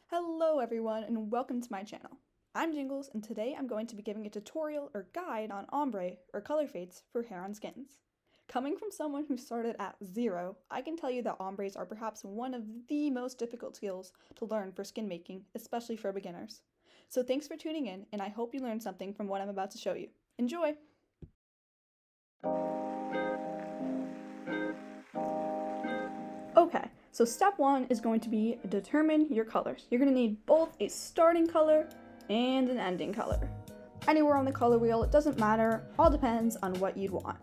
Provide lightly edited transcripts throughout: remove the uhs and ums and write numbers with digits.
Hello everyone and welcome to my channel. I'm Jingles and today I'm going to be giving a tutorial or guide on ombre or color fades for hair on skins. Coming from someone who started at 0, I can tell you that ombres are perhaps one of the most difficult skills to learn for skin making, especially for beginners. So thanks for tuning in and I hope you learned something from what I'm about to show you. Enjoy! Okay, so step 1 is going to be determine your colors. You're going to need both a starting color and an ending color. Anywhere on the color wheel, it doesn't matter, all depends on what you'd want.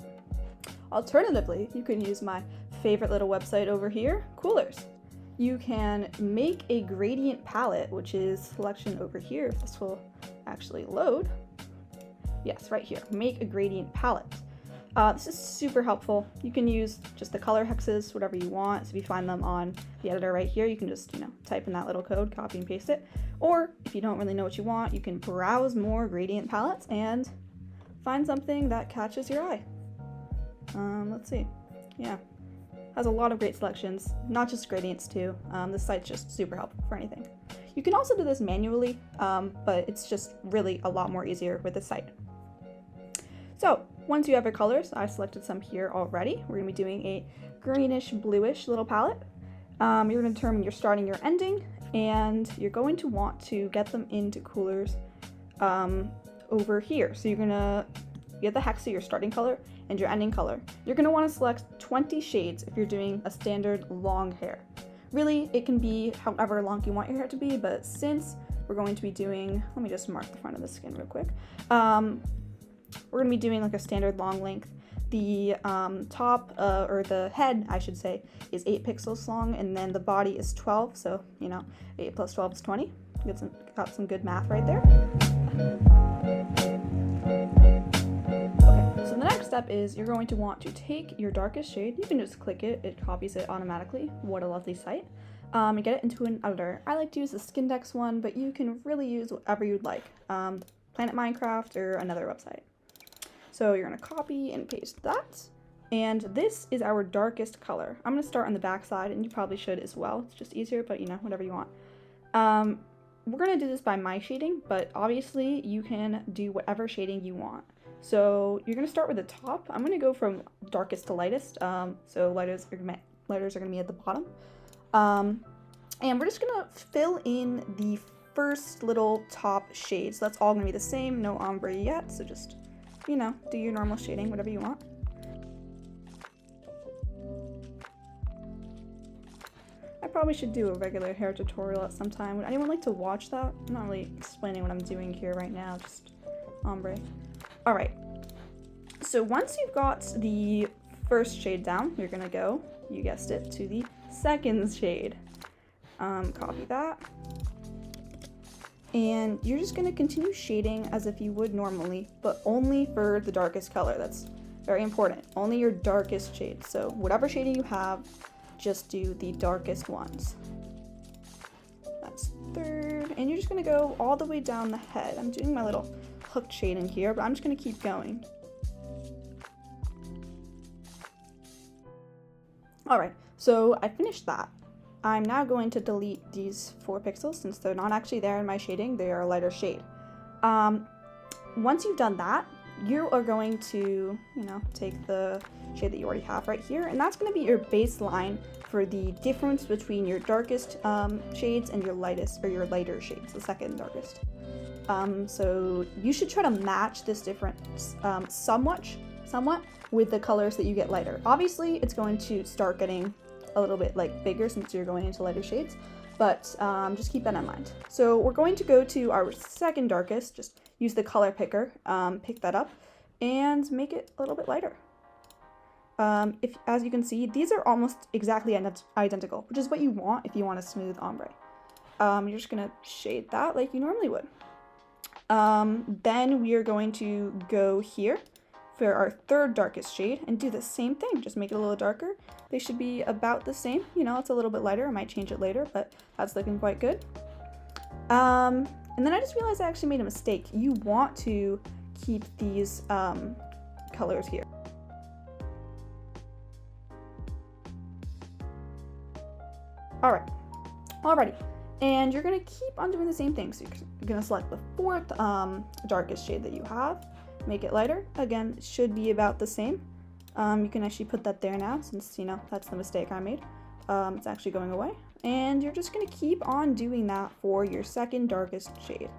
Alternatively, you can use my favorite little website over here, Coolers. You can make a gradient palette, which is selection over here, if this will actually load. Yes, right here, make a gradient palette. This is super helpful. You can use just the color hexes, whatever you want. So if you find them on the editor right here, you can just, type in that little code, copy and paste it. Or if you don't really know what you want, you can browse more gradient palettes and find something that catches your eye. Let's see. Yeah, has a lot of great selections, not just gradients too. This site's just super helpful for anything. You can also do this manually, but it's just really a lot more easier with this site. So once you have your colors, I selected some here already. We're going to be doing a greenish bluish little palette. You're going to determine your starting, your ending, and you're going to want to get them into Coolers over here. So you're going to get the hex of your starting color and your ending color. You're going to want to select 20 shades if you're doing a standard long hair. Really, it can be however long you want your hair to be, but since we're going to be doing, let me just mark the front of the skin real quick. We're going to be doing like a standard long length. The top, or the head, I should say, is 8 pixels long, and then the body is 12, so, 8 plus 12 is 20. Got some good math right there. Okay, so the next step is you're going to want to take your darkest shade. You can just click it, it copies it automatically. What a lovely site. And get it into an editor. I like to use the Skindex one, but you can really use whatever you'd like. Planet Minecraft or another website. So you're going to copy and paste that, and this is our darkest color. I'm going to start on the back side, and you probably should as well. It's just easier, but whatever you want. We're going to do this by my shading, but obviously you can do whatever shading you want. So you're going to start with the top. I'm going to go from darkest to lightest, so lighters are going to be at the bottom. And we're just going to fill in the first little top shade. So that's all going to be the same, no ombre yet, so just do your normal shading, whatever you want. I probably should do a regular hair tutorial at some time. Would anyone like to watch that? I'm not really explaining what I'm doing here right now, just ombre. Alright, so once you've got the first shade down, you're gonna go, you guessed it, to the second shade. Copy that. And you're just going to continue shading as if you would normally, but only for the darkest color. That's very important. Only your darkest shade. So whatever shading you have, just do the darkest ones. That's third. And you're just going to go all the way down the head. I'm doing my little hooked shade in here, but I'm just going to keep going. Alright, so I finished that. I'm now going to delete these 4 pixels since they're not actually there in my shading, they are a lighter shade. Once you've done that, you are going to, take the shade that you already have right here, and that's going to be your baseline for the difference between your darkest shades and your lightest, or your lighter shades, the second darkest. So you should try to match this difference somewhat with the colors that you get lighter. Obviously, it's going to start getting a little bit bigger since you're going into lighter shades, but just keep that in mind. So we're going to go to our second darkest, just use the color picker, pick that up, and make it a little bit lighter. As you can see, these are almost exactly identical, which is what you want if you want a smooth ombre. You're just gonna shade that like you normally would. Then we are going to go here for our third darkest shade and do the same thing, just make it a little darker. They should be about the same, it's a little bit lighter, I might change it later, but that's looking quite good. And then I just realized I actually made a mistake. You want to keep these colors here. Alrighty, And you're going to keep on doing the same thing. So you're going to select the fourth darkest shade that you have, make it lighter. Again, it should be about the same. You can actually put that there now, since, you know, that's the mistake I made. It's actually going away. And you're just going to keep on doing that for your second darkest shade.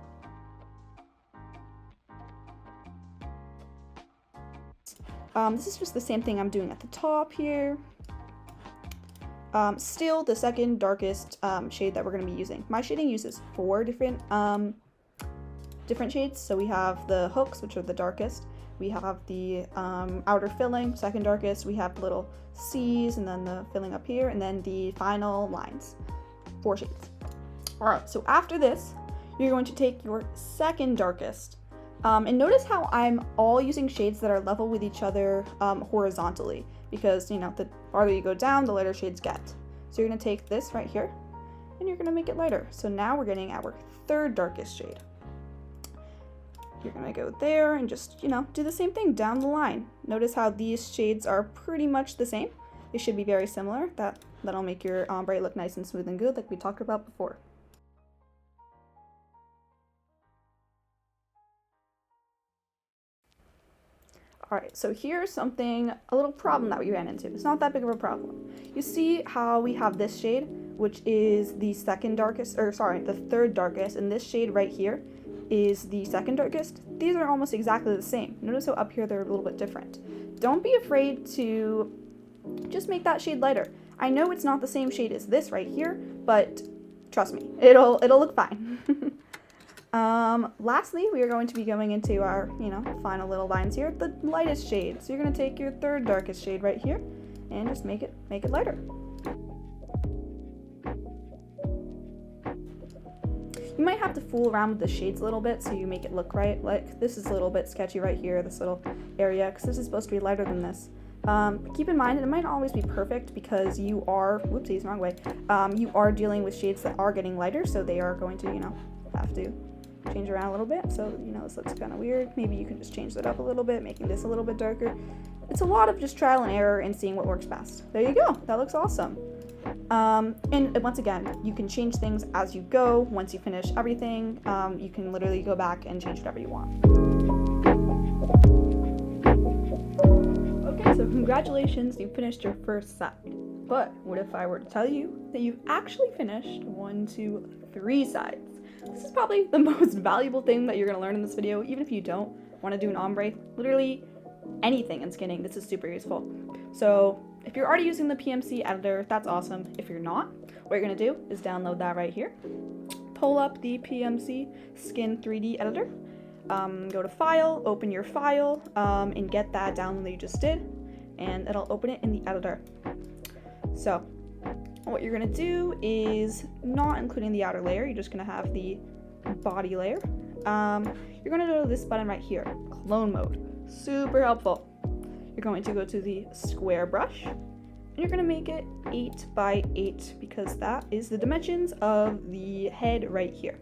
This is just the same thing I'm doing at the top here. Still the second darkest shade that we're going to be using. My shading uses 4 different shades. So we have the hooks, which are the darkest. We have the outer filling, second darkest. We have little C's and then the filling up here, and then the final lines, 4 shades. All right, so after this, you're going to take your second darkest. And notice how I'm all using shades that are level with each other horizontally, because, you know, the farther you go down, the lighter shades get. So you're going to take this right here, and you're going to make it lighter. So now we're getting our third darkest shade. You're going to go there and just, you know, do the same thing down the line. Notice how these shades are pretty much the same. They should be very similar. That'll make your ombre look nice and smooth and good, like we talked about before. Alright, so here's a little problem that we ran into. It's not that big of a problem. You see how we have this shade, which is the third darkest, and this shade right here is the second darkest. These are almost exactly the same. Notice how up here they're a little bit different. Don't be afraid to just make that shade lighter. I know it's not the same shade as this right here, but trust me, it'll look fine. Lastly, we are going to be going into our, you know, final little lines here, the lightest shade. So you're going to take your third darkest shade right here and just make it lighter. You might have to fool around with the shades a little bit so you make it look right. Like this is a little bit sketchy right here, this little area, because this is supposed to be lighter than this. Keep in mind, it might not always be perfect because you are, whoopsies, wrong way, you are dealing with shades that are getting lighter, so they are going to, you know, have to change around a little bit. So, you know, this looks kind of weird. Maybe you can just change that up a little bit, making this a little bit darker. It's a lot of just trial and error and seeing what works best. There you go. That looks awesome. And once again, you can change things as you go. Once you finish everything, you can literally go back and change whatever you want. Okay, so congratulations, you finished your first side. But what if I were to tell you that you've actually finished 1, 2, 3 sides? This is probably the most valuable thing that you're going to learn in this video, even if you don't want to do an ombre. Literally anything in skinning, this is super useful. So if you're already using the PMC editor, that's awesome. If you're not, what you're going to do is download that right here. Pull up the PMC Skin 3D editor. Go to File, open your file, and get that download that you just did, and it'll open it in the editor. So what you're going to do is, not including the outer layer, you're just going to have the body layer. You're going to go to this button right here, clone mode. Super helpful. You're going to go to the square brush, and you're going to make it 8 by 8 because that is the dimensions of the head right here.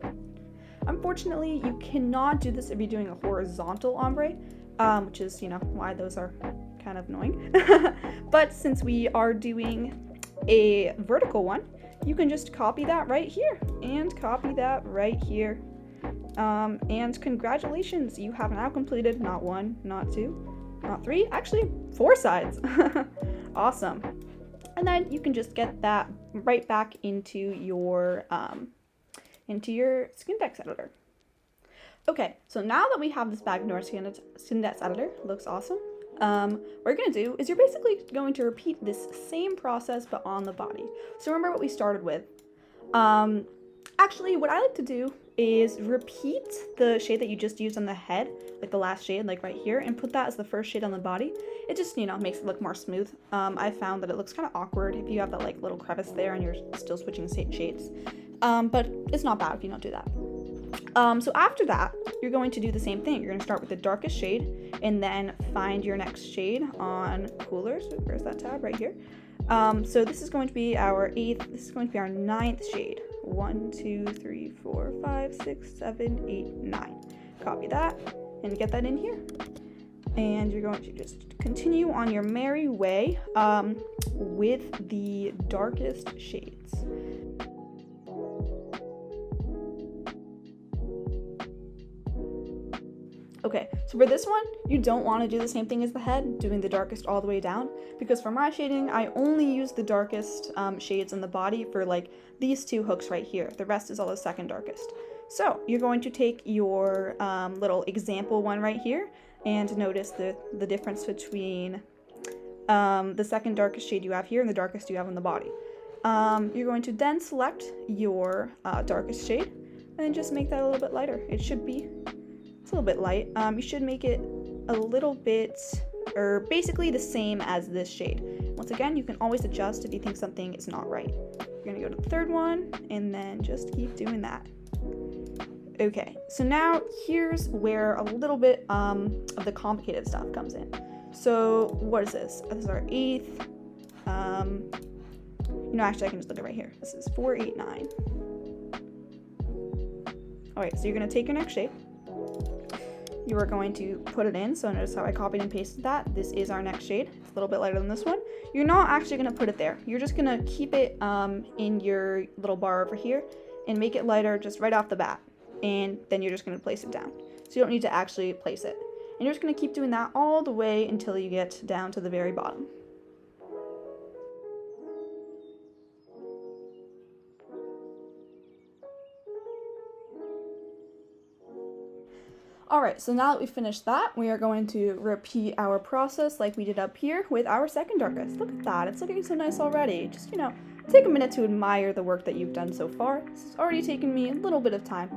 Unfortunately, you cannot do this if you're doing a horizontal ombre, which is, you know, why those are kind of annoying. But since we are doing a vertical one, you can just copy that right here and copy that right here. And congratulations, you have now completed not 1, not 2, not 3, actually 4 sides. Awesome. And then you can just get that right back into your SkinDex editor. Okay, so now that we have this back into our SkinDex editor, it looks awesome. What you're going to do is you're basically going to repeat this same process but on the body. So remember what we started with. Actually, what I like to do is repeat the shade that you just used on the head, like the last shade, like right here, and put that as the first shade on the body. It just, you know, makes it look more smooth. I found that it looks kind of awkward if you have that like little crevice there and you're still switching shades. But it's not bad if you don't do that. So after that, you're going to do the same thing. You're going to start with the darkest shade and then find your next shade on coolers. Where's that tab? Right here. So this is going to be our 8th, this is going to be our 9th shade. 1, 2, 3, 4, 5, 6, 7, 8, 9. Copy that and get that in here. And you're going to just continue on your merry way with the darkest shades. Okay, so for this one, you don't want to do the same thing as the head, doing the darkest all the way down, because for my shading, I only use the darkest shades in the body for like these two hooks right here. The rest is all the second darkest. So you're going to take your little example one right here and notice the difference between the second darkest shade you have here and the darkest you have on the body. You're going to then select your darkest shade and just make that a little bit lighter. It's a little bit light. You should make it a little bit, or basically the same as this shade. Once again, you can always adjust if you think something is not right. You're gonna go to the third one and then just keep doing that. Okay, so now here's where a little bit of the complicated stuff comes in. So what is this? This is our 8th. Actually I can just look at right here. This is 4, 8, 9. Alright, so you're gonna take your next shade. You are going to put it in, so notice how I copied and pasted that. This is our next shade. It's a little bit lighter than this one. You're not actually going to put it there. You're just going to keep it in your little bar over here and make it lighter just right off the bat. And then you're just going to place it down. So you don't need to actually place it. And you're just going to keep doing that all the way until you get down to the very bottom. Alright, so now that we've finished that, we are going to repeat our process like we did up here with our second darkest. Look at that, it's looking so nice already. Just, take a minute to admire the work that you've done so far. This has already taken me a little bit of time,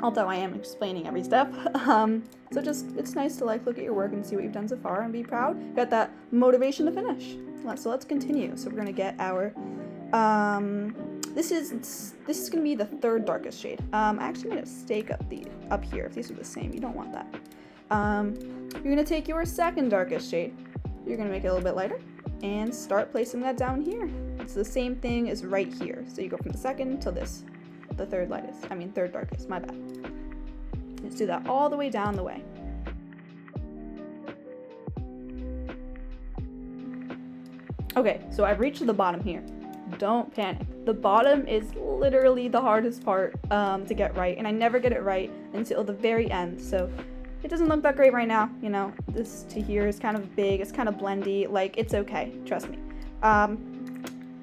although I am explaining every step. So it's nice to look at your work and see what you've done so far and be proud. Got that motivation to finish. So let's continue. So we're gonna get our, this is gonna be the third darkest shade. I actually made a mistake up here. If these are the same, you don't want that. You're gonna take your second darkest shade. You're gonna make it a little bit lighter and start placing that down here. It's the same thing as right here. So you go from the second to this, the third darkest, my bad. Let's do that all the way down the way. Okay, so I've reached the bottom here. Don't panic. The bottom is literally the hardest part to get right, and I never get it right until the very end. So it doesn't look that great right now. This to here is kind of big. It's kind of blendy. It's okay. Trust me.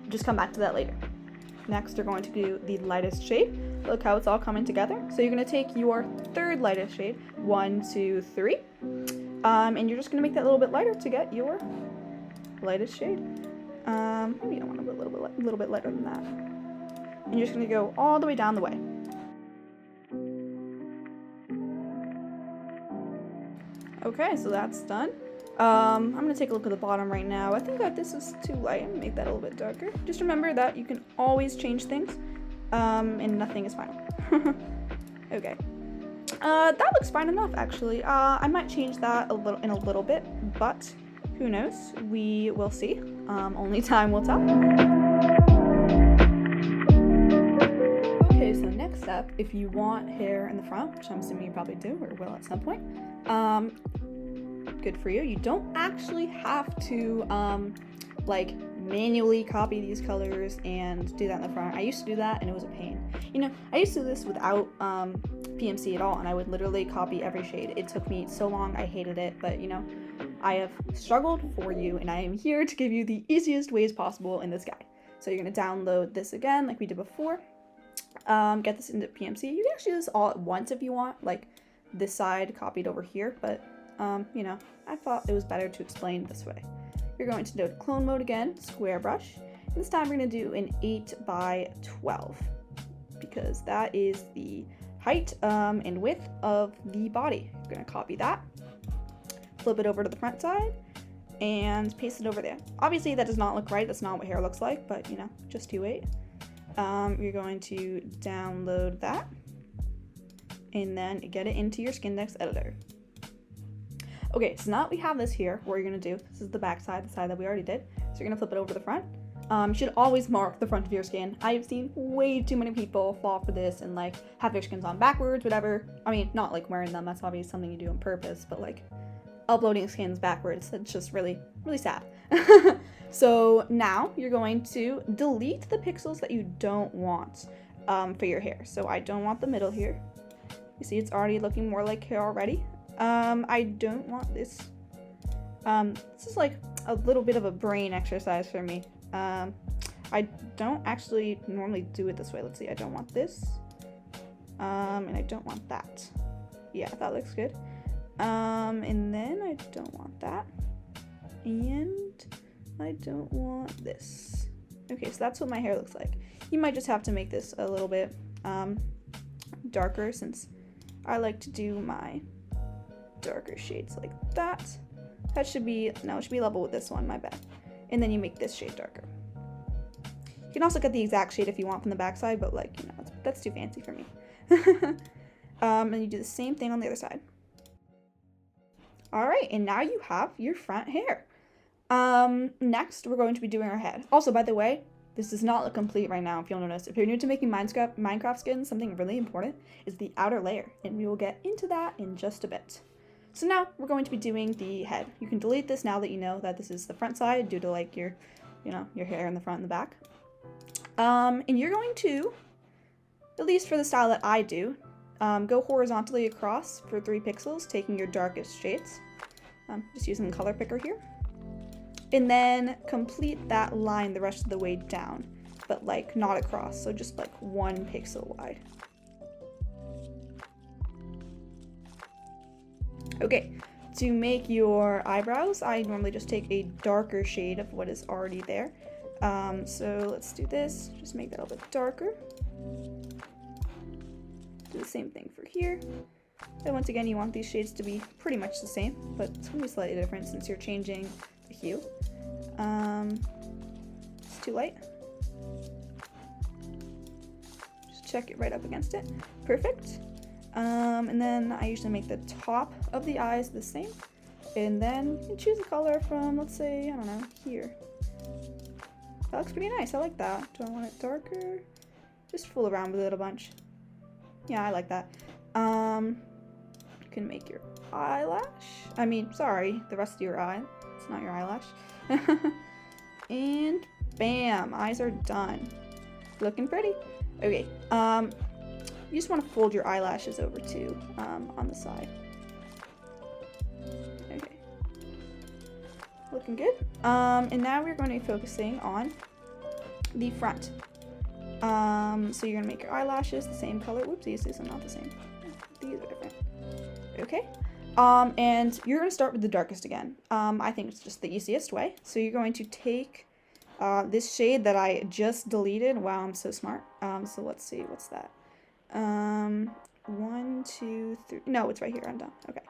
Just come back to that later. Next, you're going to do the lightest shade. Look how it's all coming together. So you're going to take your third lightest shade, 1, 2, 3, and you're just going to make that a little bit lighter to get your lightest shade. Maybe I want to go a little bit lighter than that. And you're just going to go all the way down the way. Okay, so that's done. I'm going to take a look at the bottom right now. I think that this is too light. I'm going to make that a little bit darker. Just remember that you can always change things, and nothing is final. Okay. That looks fine enough, actually. I might change that in a little bit, but who knows? We will see. Only time will tell. Okay, so next up, if you want hair in the front, which I'm assuming you probably do or will at some point, good for you. You don't actually have to manually copy these colors and do that in the front. I used to do that and it was a pain. I used to do this without PMC at all, and I would literally copy every shade. It took me so long. I hated it, but I have struggled for you, and I am here to give you the easiest ways possible in this guide. So you're going to download this again like we did before. Get this into PMC. You can actually do this all at once if you want, like this side copied over here, but I thought it was better to explain this way. You're going to go to clone mode again, square brush, and this time we're going to do an 8 by 12 because that is the height and width of the body. You're going to copy that, flip it over to the front side, and paste it over there. Obviously that does not look right, that's not what hair looks like, but just you wait. You're going to download that and then get it into your Skindex editor. Okay, so now that we have this here, what you're going to do, this is the back side, the side that we already did. So you're going to flip it over to the front. You should always mark the front of your skin. I've seen way too many people fall for this and have their skins on backwards, whatever. I mean, not wearing them, that's obviously something you do on purpose, but uploading skins backwards, it's just really, really sad. So now you're going to delete the pixels that you don't want for your hair. So I don't want the middle here. You see it's already looking more like hair already. I don't want this. This is like a little bit of a brain exercise for me. I don't actually normally do it this way. Let's see, I don't want this. And I don't want that. Yeah, that looks good. And then I don't want that. And I don't want this. Okay, so that's what my hair looks like. You might just have to make this a little bit darker, since I like to do my darker shades like that. That should be, no, it should be level with this one, my bad. And then you make this shade darker. You can also get the exact shade if you want from the backside, but like, you know, that's too fancy for me. And you do the same thing on the other side. All right, and now you have your front hair. Next, we're going to be doing our head. Also, by the way, this does not look complete right now, if you'll notice. If you're new to making Minecraft skins, something really important is the outer layer, and we will get into that in just a bit. So now we're going to be doing the head. You can delete this now that you know that this is the front side due to like your, you know, your hair in the front and the back. And you're going to, at least for the style that I do, go horizontally across for 3 pixels, taking your darkest shades. Just using the color picker here. And then complete that line the rest of the way down, but like not across, so just like 1 pixel wide. Okay, to make your eyebrows, I normally just take a darker shade of what is already there. So let's do this, just make that a little bit darker. Do the same thing for here. And once again, you want these shades to be pretty much the same, but it's going to be slightly different since you're changing the hue. It's too light. Just check it right up against it. Perfect. And then I usually make the top of the eyes the same. And then you can choose a color from, let's say, I don't know, here. That looks pretty nice. I like that. Do I want it darker? Just fool around with it a bunch. Yeah, I like that. You can make your eyelash. I mean, sorry, the rest of your eye. It's not your eyelash. And bam, eyes are done. Looking pretty. Okay, you just want to fold your eyelashes over too, on the side. Okay. Looking good. And now we're going to be focusing on the front. So you're gonna make your eyelashes the same color. Whoopsies, these are not the same. These are different. Okay. And you're gonna start with the darkest again. I think it's just the easiest way. So you're going to take this shade that I just deleted. Wow, I'm so smart. So let's see, what's that? 1, 2, 3. No, it's right here. I'm done. Okay.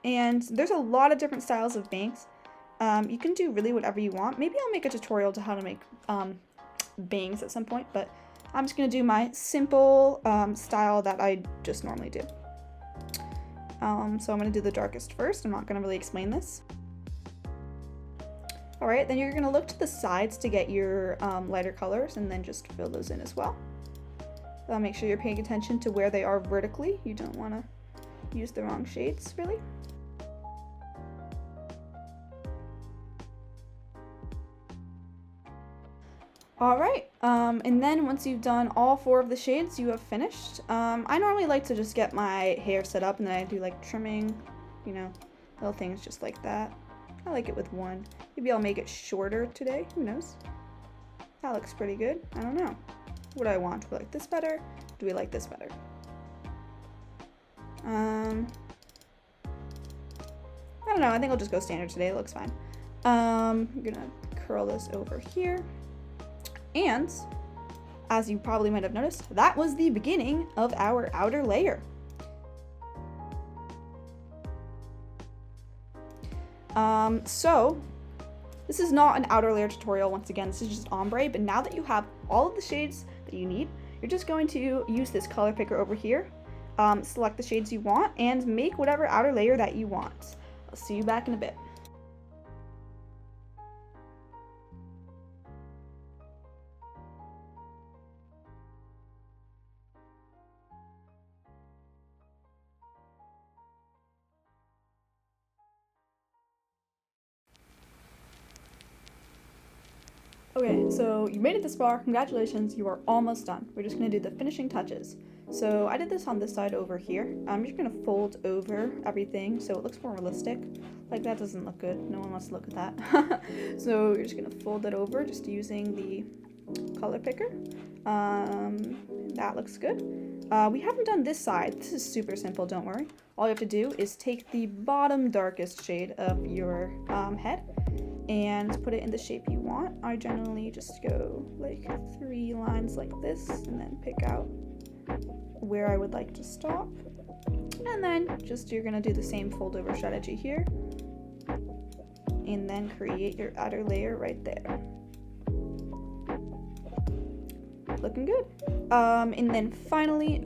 And there's a lot of different styles of bangs. You can do really whatever you want. Maybe I'll make a tutorial to how to make bangs at some point, but I'm just gonna do my simple style that I just normally do. So I'm gonna do the darkest first. I'm not gonna really explain this. All right, then you're gonna look to the sides to get your lighter colors and then just fill those in as well. Make sure you're paying attention to where they are vertically. You don't wanna use the wrong shades, really. All right, and then once you've done all 4 of the shades, you have finished. I normally like to just get my hair set up and then I do like trimming, you know, little things just like that. I like it with 1. Maybe I'll make it shorter today, who knows? That looks pretty good, I don't know. What do I want? Do we like this better? Do we like this better? I don't know, I think I'll just go standard today, it looks fine. I'm gonna curl this over here. And, as you probably might have noticed, that was the beginning of our outer layer. So, this is not an outer layer tutorial, once again, this is just ombre, but now that you have all of the shades that you need, you're just going to use this color picker over here, select the shades you want, and make whatever outer layer that you want. I'll see you back in a bit. Okay, so you made it this far. Congratulations, you are almost done. We're just gonna do the finishing touches. So I did this on this side over here. I'm just gonna fold over everything so it looks more realistic. Like that doesn't look good. No one wants to look at that. So you're just gonna fold it over just using the color picker. That looks good. We haven't done this side. This is super simple, don't worry. All you have to do is take the bottom darkest shade of your head and put it in the shape you want. I generally just go like 3 lines like this and then pick out where I would like to stop. And then just you're gonna do the same fold over strategy here and then create your outer layer right there. Looking good. And then finally,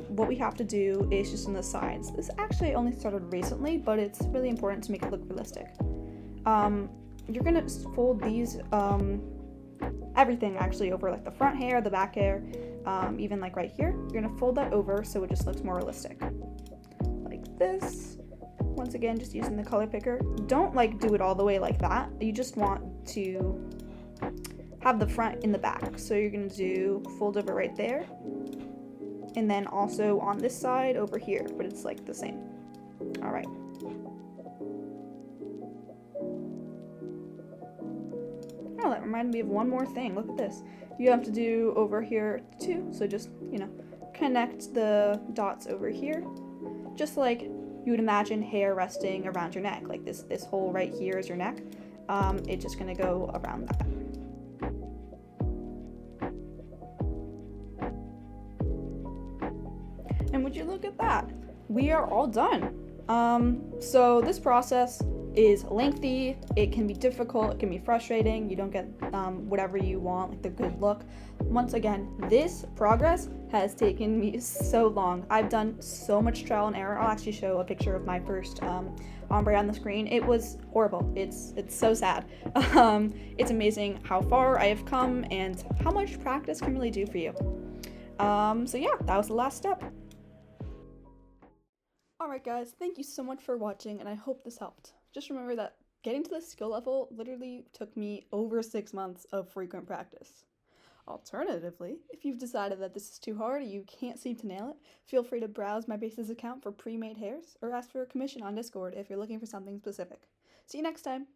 what we have to do is just on the sides. This actually only started recently, but it's really important to make it look realistic. You're gonna fold these, everything actually over, like the front hair, the back hair, even like right here. You're gonna fold that over so it just looks more realistic. Like this. Once again, just using the color picker. Don't like do it all the way like that. You just want to have the front in the back. So you're gonna do fold over right there. And then also on this side over here, but it's like the same. All right. Oh, that reminded me of one more thing. Look at this. You have to do over here too. So just, you know, connect the dots over here. Just like you would imagine hair resting around your neck. Like this hole right here is your neck. It's just gonna go around that. And would you look at that? We are all done. So this process is lengthy, it can be difficult, it can be frustrating, you don't get whatever you want, like the good look. Once again, this progress has taken me so long. I've done so much trial and error. I'll actually show a picture of my first ombre on the screen. It was horrible. It's so sad. It's amazing how far I have come and how much practice can really do for you. So yeah, that was the last step. Alright guys, thank you so much for watching and I hope this helped. Just remember that getting to this skill level literally took me over 6 months of frequent practice. Alternatively, if you've decided that this is too hard or you can't seem to nail it, feel free to browse my basis account for pre-made hairs or ask for a commission on Discord if you're looking for something specific. See you next time!